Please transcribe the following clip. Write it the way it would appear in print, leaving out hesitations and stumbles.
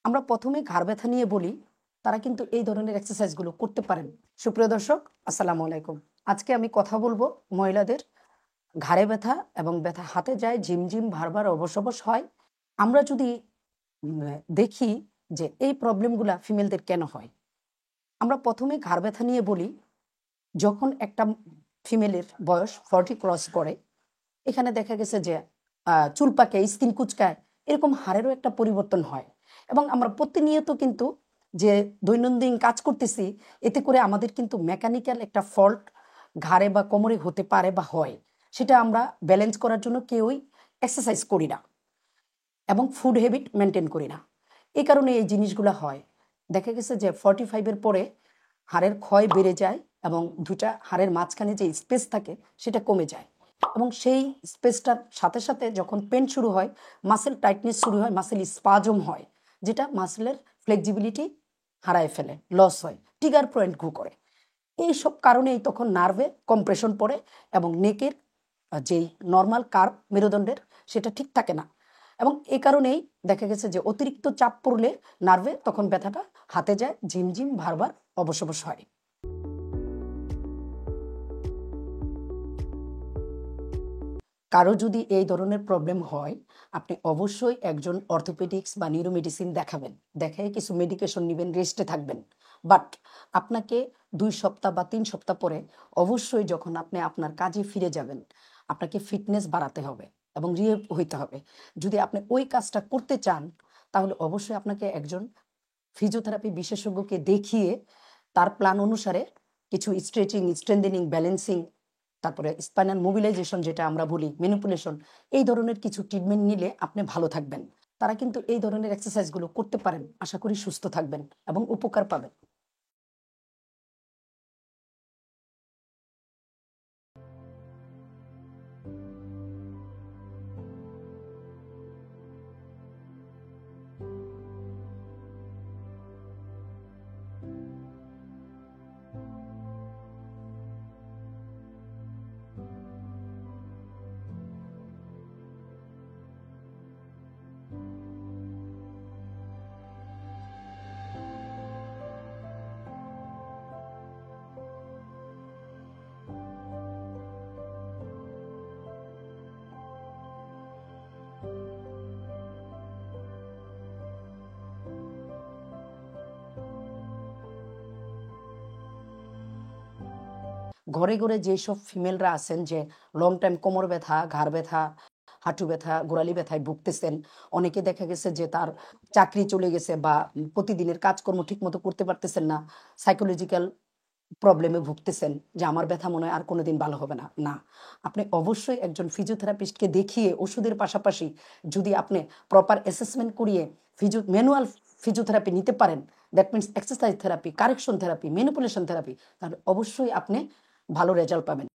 আমরা প্রথমে ঘাড় ব্যথা নিয়ে বলি, তারা কিন্তু এই ধরনের এক্সারসাইজগুলো করতে পারেন। সুপ্রিয় দর্শক, আসসালামু আলাইকুম। আজকে আমি কথা বলবো মহিলাদের ঘাড়ে ব্যথা এবং ব্যথা হাতে যায়, ঝিমঝিম ভারবার অবশ অবশ হয়। আমরা যদি দেখি যে এই প্রবলেমগুলা ফিমেলদের কেন হয়, আমরা প্রথমে ঘাড় ব্যথা নিয়ে বলি। যখন একটা ফিমেলের বয়স 40 ক্রস করে, এখানে দেখা গেছে যে চুল পাকে, স্কিন কুচকায়, এরকম হাড়েরও একটা পরিবর্তন হয়। এবং আমরা প্রতিনিয়ত কিন্তু যে দৈনন্দিন কাজ করতেছি, এতে করে আমাদের কিন্তু মেকানিক্যাল একটা ফল্ট ঘাড়ে বা কোমরে হতে পারে বা হয়। সেটা আমরা ব্যালেন্স করার জন্য কেউই এক্সারসাইজ করি না এবং ফুড হ্যাবিট মেনটেন করি না। এই কারণে এই জিনিসগুলো হয়। দেখা গেছে যে 45-এর পরে হাড়ের ক্ষয় বেড়ে যায় এবং দুটা হাড়ের মাঝখানে যে স্পেস থাকে সেটা কমে যায়। এবং সেই স্পেসটার সাথে সাথে যখন পেন শুরু হয়, মাসেল টাইটনেস শুরু হয়, মাসেল স্পাজম হয়, যেটা মাসেলের ফ্লেক্সিবিলিটি হারায় ফেলে, লস হয়, ট্রিগার পয়েন্ট গ্রো করে। এইসব কারণেই তখন নার্ভে কম্প্রেশন পড়ে এবং নেকের যেই নর্মাল কার্ভ মেরুদণ্ডের সেটা ঠিক থাকে না। এবং এই কারণেই দেখা গেছে যে অতিরিক্ত চাপ পড়লে নার্ভে তখন ব্যথাটা হাতে যায়, ঝিমঝিম ভারবার অবশ অবশ হয়। কারো যদি এই ধরনের প্রবলেম হয়, আপনি অবশ্যই একজন অর্থোপেডিক্স বা নিউরোমেডিসিন দেখাবেন, দেখাই কিছু মেডিকেশন নেবেন, রেস্টে থাকবেন। বাট আপনাকে 2 সপ্তাহ বা 3 সপ্তাহ পরে অবশ্যই যখন আপনি আপনার কাজে ফিরে যাবেন, আপনাকে ফিটনেস বাড়াতে হবে এবং রিহেব হইতে হবে। যদি আপনি ওই কাজটা করতে চান, তাহলে অবশ্যই আপনাকে একজন ফিজিওথেরাপি বিশেষজ্ঞকে দেখিয়ে তার প্ল্যান অনুসারে কিছু স্ট্রেচিং, স্ট্রেন্থেনিং, ব্যালেন্সিং, তারপরে স্পাইনাল মোবিলাইজেশন যেটা আমরা বলি, ম্যানিপুলেশন, এই ধরনের কিছু ট্রিটমেন্ট নিলে আপনি ভালো থাকবেন। তারা কিন্তু এই ধরনের এক্সারসাইজগুলো করতে পারেন। আশা করি সুস্থ থাকবেন এবং উপকার পাবেন। ঘরে ঘরে যেসব ফিমেলরা আছেন যে লং টাইম কোমর ব্যথা, ঘাড় ব্যথা, হাঁটু ব্যথা, গোড়ালি ব্যথায় ভুগতেছেন, অনেকে দেখা গেছে যে তার চাকরি চলে গেছে বা প্রতিদিনের কাজকর্ম ঠিক মতো করতে পারতেছেন না, সাইকোলজিক্যাল প্রবলেমে ভুগতেছেন যে আমার ব্যথা মনে হয় আর কোনোদিন ভালো হবে না। না, আপনি অবশ্যই একজন ফিজিওথেরাপিস্টকে দেখিয়ে ওষুধের পাশাপাশি যদি আপনি প্রপার অ্যাসেসমেন্ট করিয়ে ম্যানুয়াল ফিজিওথেরাপি নিতে পারেন, that means exercise therapy, correction therapy, manipulation therapy, তাহলে অবশ্যই আপনি ভালো রেজাল্ট পাবেন।